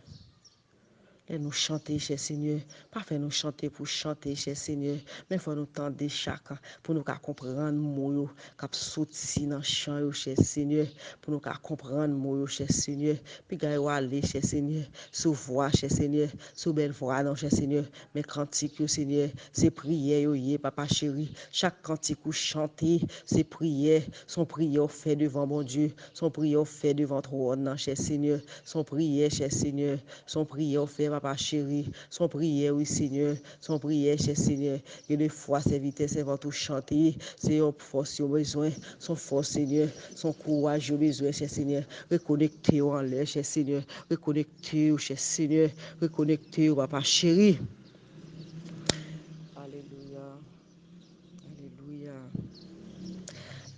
Speaker 1: et nous chanter, cher Seigneur. Pas faire nous chanter pour chanter, cher Seigneur. Mais faut nous tendre chaque pour nous comprendre mots qui sorti dans chant, cher Seigneur. Pour nous comprendre mots, cher Seigneur. Puis gagne aller, cher Seigneur. Sous voix, cher Seigneur. Sous belle voix, non, cher Seigneur. Mais cantique, Seigneur, c'est prière, papa chéri. Chaque cantique ou chanter, c'est prière. Son prière fait devant mon Dieu. Son prière fait devant trône, cher Seigneur. Son prière, cher Seigneur. Son prière fait, papa chéri, son prière, oui Seigneur, son prière, cher Seigneur, et des fois ses vitesses, c'est tout chanter, c'est une force au besoin, son force Seigneur, son courage au besoin, cher Seigneur, reconnecter en l'air, cher Seigneur, reconnecter, cher Seigneur, reconnecter, papa chéri. Alléluia, alléluia.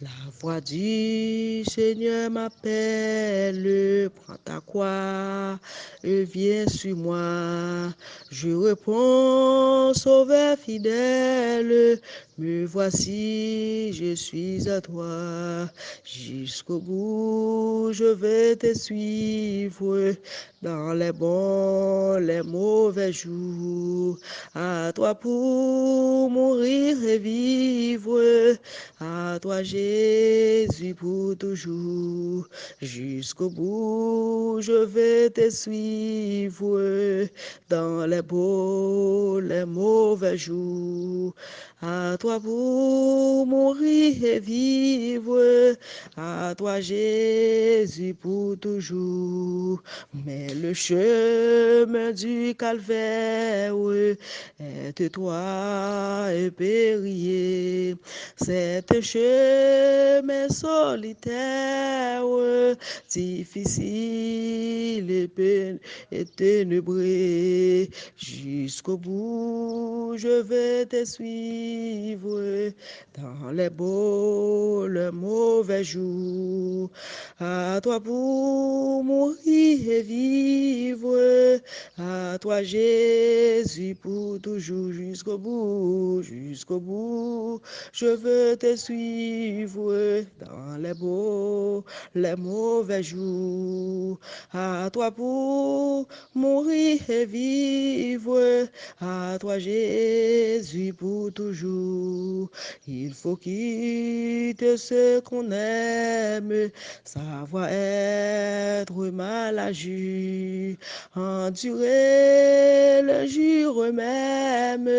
Speaker 1: La voix du Seigneur m'appelle, prends ta croix et viens sur moi. Je réponds, Sauveur fidèle, me voici, je suis à toi. Jusqu'au bout, je vais te suivre dans les bons, les mauvais jours. À toi pour mourir et vivre. À toi, Jésus, pour toujours. Jusqu'au bout, je vais te suivre dans les beaux, les mauvais jours. À toi pour mourir et vivre, à toi Jésus pour toujours. Mais le chemin du calvaire est étroit et périlleux. C'est un chemin solitaire, difficile et ténébreux. Jusqu'au bout, je vais te suivre dans les beaux, les mauvais jours. À toi pour mourir et vivre, à toi Jésus pour toujours jusqu'au bout. Je veux te suivre dans les beaux, les mauvais jours. À toi pour mourir et vivre, à toi Jésus pour toujours. Il faut quitter ce qu'on aime, savoir être mal agi, endurer le jour même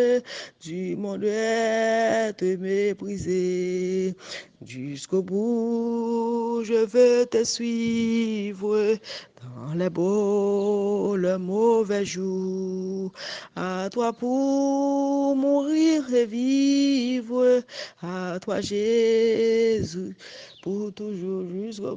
Speaker 1: du monde être méprisé. Jusqu'au bout, je veux te suivre dans les beaux, les mauvais jours. À toi pour mourir et vivre, à toi Jésus, pour toujours jusqu'au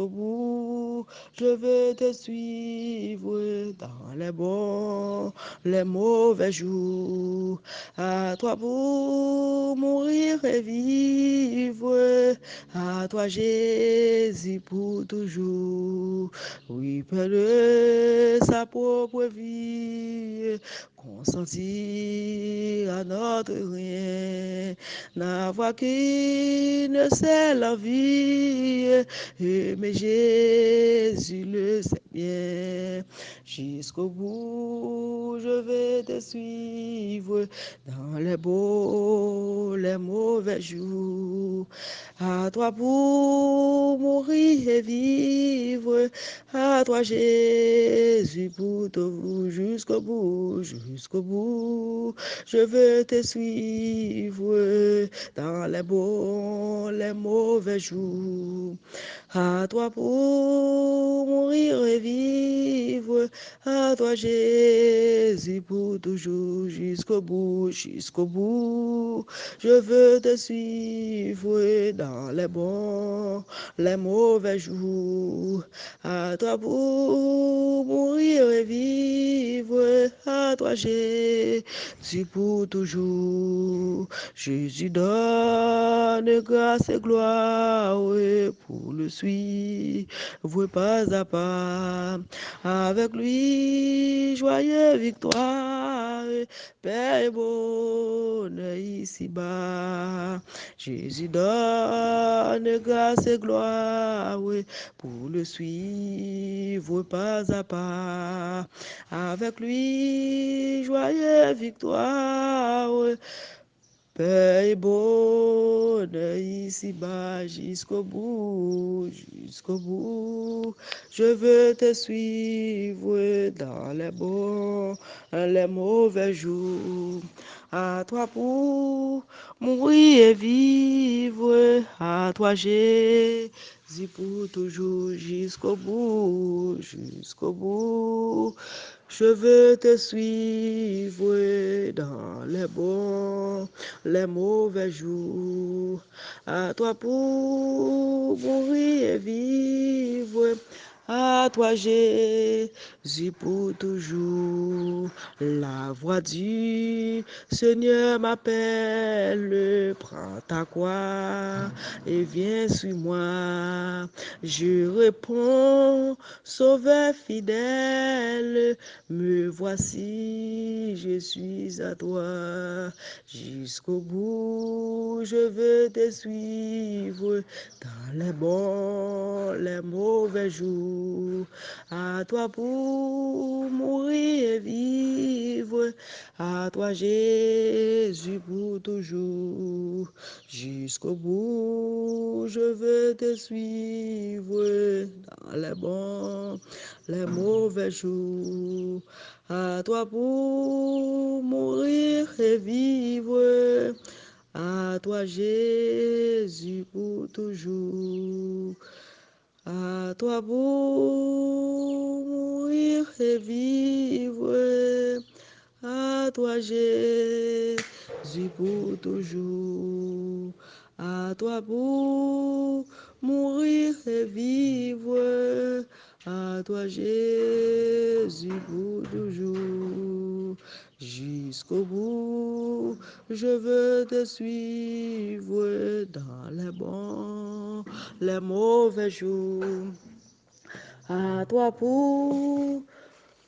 Speaker 1: bout. Je veux te suivre dans les bons, les mauvais jours. À toi pour mourir et vivre, à toi Jésus pour toujours. Oui, Père de sa propre vie, consentir à notre rien, n'avoir qu'une seule vie, mais Jésus le sait bien. Jusqu'au bout, je vais te suivre dans les beaux, les mauvais jours. À toi pour mourir et vivre, à toi Jésus pour tout jusqu'au bout. Je veux te suivre dans les bons, les mauvais jours. À toi pour mourir et vivre, à toi Jésus pour toujours, jusqu'au bout. Je veux te suivre dans les bons, les mauvais jours. À toi pour mourir et vivre, à toi Jésus pour toujours. Jésus donne grâce et gloire pour le suivre pas à pas. Avec lui, joyeux victoire, paix et bonheur ici-bas. Jésus donne grâce et gloire pour le suivre pas à pas. Avec lui, joyeux victoire, paix et bonheur ici-bas jusqu'au bout. Je veux te suivre dans les bons, les mauvais jours. À toi pour mourir et vivre, à toi Jésus pour toujours jusqu'au bout. Je veux te suivre dans les bons, les mauvais jours. À toi pour mourir et vivre. À toi Jésus pour toujours. La voix du Seigneur m'appelle. Prends ta croix et viens sur moi. Je réponds, Sauveur fidèle, me voici, je suis à toi. Jusqu'au bout, je veux te suivre dans les bons, les mauvais jours. toujours. À toi pour mourir et vivre. À toi, Jésus, pour toujours. Jusqu'au bout, je veux te suivre dans les bons, les mauvais jours. À toi pour mourir et vivre. À toi, Jésus, pour toujours. À toi pour mourir et vivre. À toi, Jésus, pour toujours. À toi pour mourir et vivre. À toi, Jésus, pour toujours. Jusqu'au bout, je veux te suivre dans les bons, les mauvais jours. À toi pour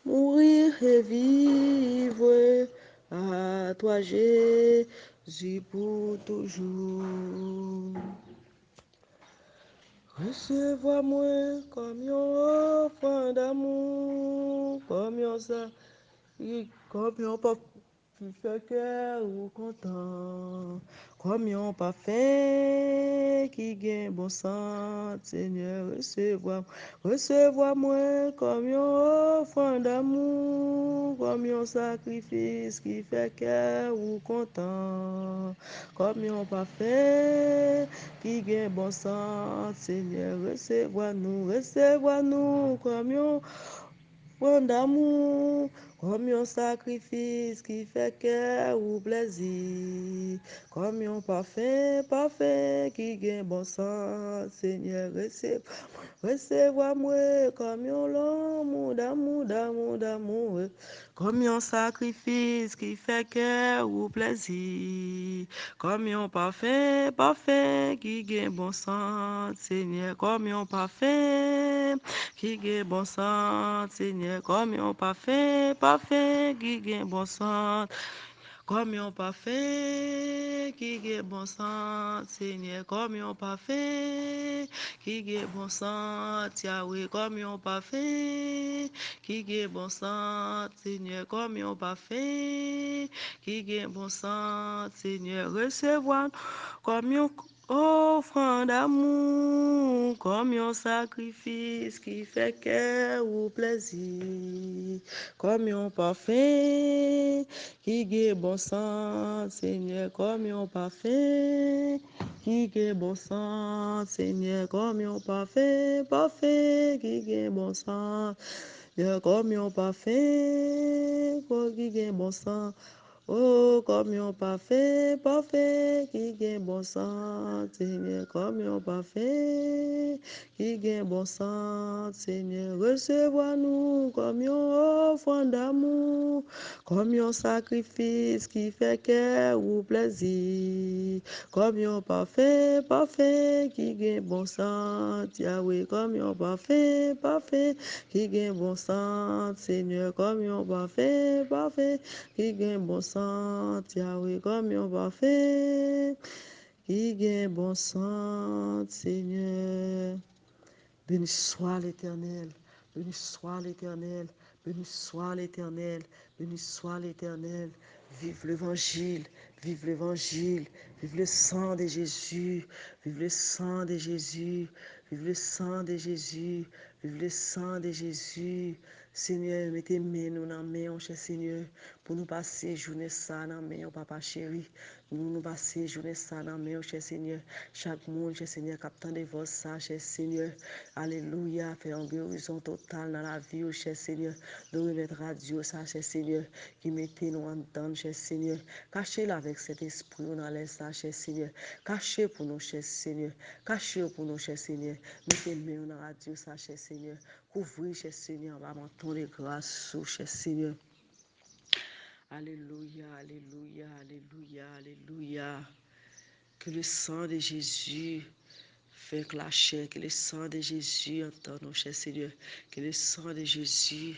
Speaker 1: mourir et vivre. À toi, Jésus, pour toujours. Recevoir-moi comme un enfant d'amour, comme un ça, comme un papa qui fait cœur ou content, comme un parfait qui gagne bon sang, Seigneur, recevoir-moi comme un enfant d'amour, comme un sacrifice qui fait cœur ou content, comme un parfait qui gagne bon sang, Seigneur, recevoir-nous comme un point d'amour, comme un sacrifice qui fait cœur ou plaisir, comme un parfait qui gagne bon sang, Seigneur, recevoir-moi comme un d'amour, comme un sacrifice qui fait cœur ou plaisir, comme un parfait qui gagne bon sang, Seigneur, comme un parfait qui gagne bon sang, Seigneur, comme un parfait qui gagne bon sang. Comme un parfait qui gagne bon sang, Seigneur, comme un parfait qui gagne bon sang, Yahweh, comme un parfait qui gagne bon sang, Seigneur, comme un parfait qui gagne bon sang, Seigneur, recevoir comme un offrande d'amour, comme un sacrifice qui fait cœur ou plaisir, comme un parfait qui gagne bon sang, Seigneur, comme un parfait qui gagne bon sang, Seigneur, comme un parfait qui gagne bon sang, comme un parfait qui gagne bon sang. Oh, comme un parfait qui gagne bon sang, Seigneur, comme un parfait qui gagne bon sang, Seigneur, recevoir-nous comme un offrande d'amour, comme un sacrifice qui fait cœur ou plaisir, comme un parfait qui gagne bon sang, Yahweh, comme un parfait qui gagne bon sang, Seigneur, comme un parfait qui gagne bon sang, Yahweh, comme un parfait qui gagne bon sang, Seigneur. Béni soit l'Éternel, béni soit l'Éternel, béni soit l'Éternel, béni soit l'Éternel. Vive l'Évangile, vive l'Évangile, vive le sang de Jésus, vive le sang de Jésus, vive le sang de Jésus, vive le sang de Jésus. Seigneur, mettez nous dans la main, cher Seigneur, pour nous passer journée ça dans la main, papa chéri. Nous passer journée ça dans la main, cher Seigneur. Chaque monde, cher Seigneur, captant de vos ça, cher Seigneur. Alléluia, fait un guérison totale dans la vie, cher Seigneur. Nous remettre radio, ça, cher Seigneur, qui mettez nous en dedans, cher Seigneur. Cachez-la avec cet esprit, on a ça, cher Seigneur. Cachez pour nous, cher Seigneur. Cachez pour nous, cher Seigneur. Mettez-nous dans la radio, ça, cher Seigneur. Couvrez, cher Seigneur, va m'entendre de grâce, cher Seigneur. Alléluia, alléluia, alléluia, alléluia. Que le sang de Jésus vaincre la chair, que le sang de Jésus entend nos chers Seigneur, que le sang de Jésus,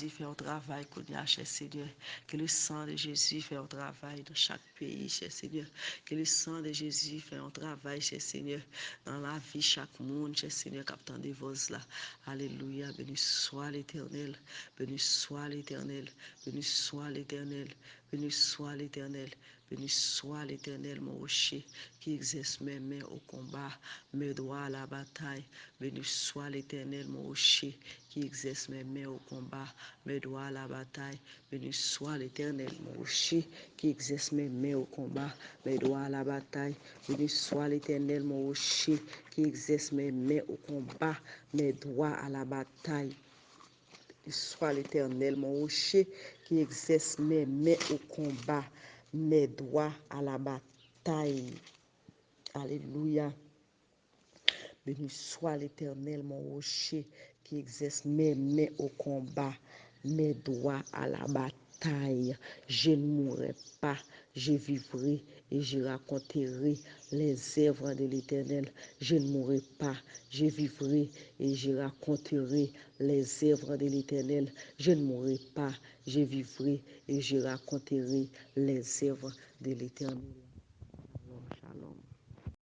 Speaker 1: fait un travail qu'on y a, cher Seigneur, que le sang de Jésus fait un travail dans chaque pays, cher Seigneur, que le sang de Jésus fait un travail, cher Seigneur, dans la vie chaque monde, cher Seigneur, captant des vos là. Alléluia, béni soit l'Éternel, béni soit l'Éternel, béni soit l'Éternel, béni soit l'Éternel. Béni soit l'Éternel, mon rocher, qui exerce mes mains au combat, mes doigts à la bataille. Béni soit l'Éternel, mon rocher, qui exerce mes mains au combat, mes doigts à la bataille. Béni soit l'Éternel, mon rocher, qui exerce mes mains au combat, mes doigts à la bataille. Béni soit l'Éternel, mon rocher, qui exerce mes mains au combat, mes doigts à la bataille. Soit l'Éternel, mon rocher, qui exerce mes mains au combat, mes doigts à la bataille. Alléluia. Béni soit l'Éternel, mon rocher, qui exerce mes mains au combat, mes doigts à la bataille. Je ne mourrai pas, je vivrai et je raconterai les œuvres de l'Éternel. Je ne mourrai pas, je vivrai et je raconterai les œuvres de l'Éternel. Je ne mourrai pas, je vivrai et je raconterai les œuvres de l'Éternel.